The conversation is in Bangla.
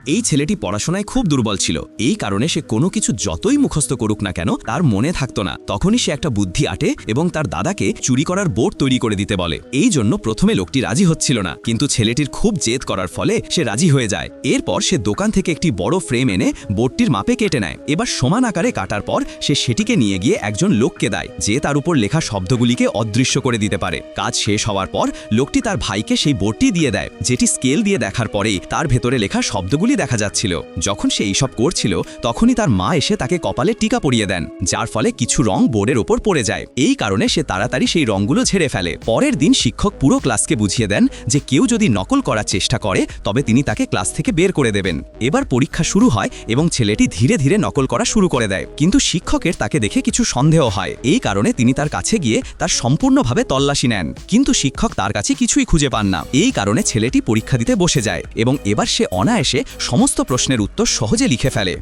এই ছেলেটি পড়াশোনায় খুব দুর্বল ছিল, এই কারণে সে কোনো কিছু যতই মুখস্থ করুক না কেন তার মনে থাকতো না। তখনই সে একটা বুদ্ধি আটে এবং তার দাদাকে চুরি করার বোর্ড তৈরি করে দিতে বলে। এই জন্য প্রথমে লোকটি রাজি হচ্ছিল না, কিন্তু ছেলেটির খুব জেদ করার ফলে সে রাজি হয়ে যায়। এরপর সে দোকান থেকে একটি বড় ফ্রেম এনে বোর্ডটির মাপে কেটে নেয়। এবার সমান আকারে কাটার পর সে সেটিকে নিয়ে গিয়ে একজন লোককে দেয়, যে তার উপর লেখা শব্দগুলিকে অদৃশ্য করে দিতে পারে। কাজ শেষ হওয়ার পর লোকটি তার ভাইকে সেই বোর্ডটি দিয়ে দেয়, যেটি স্কেল দিয়ে দেখার পরেই তার ভেতরে লেখা শব্দগুলি দেখা যাচ্ছিল। যখন সে এইসব করছিল তখনই তার মা এসে তাকে কপালে টিকা পরিয়ে দেন, যার ফলে কিছু রং বোর্ডের ওপর পড়ে যায়। এই কারণে সে তাড়াতাড়ি সেই রংগুলো ঝেড়ে ফেলে। পরের দিন শিক্ষক পুরো ক্লাসকে বুঝিয়ে দেন যে কেউ যদি নকল করার চেষ্টা করে তবে তিনি তাকে ক্লাস থেকে বের করে দেবেন। এবার পরীক্ষা শুরু হয় এবং ছেলেটি ধীরে ধীরে নকল করা শুরু করে দেয়, কিন্তু শিক্ষকের তাকে দেখে কিছু সন্দেহ হয়। এই কারণে তিনি তার কাছে গিয়ে তার সম্পূর্ণভাবে তল্লাশি নেন, কিন্তু শিক্ষক তার কাছে কিছুই খুঁজে পান না। এই কারণে ছেলেটি পরীক্ষা দিতে বসে যায় এবং এবার সে অনায়াসে সমস্ত প্রশ্নের উত্তর সহজে লিখে ফেলে।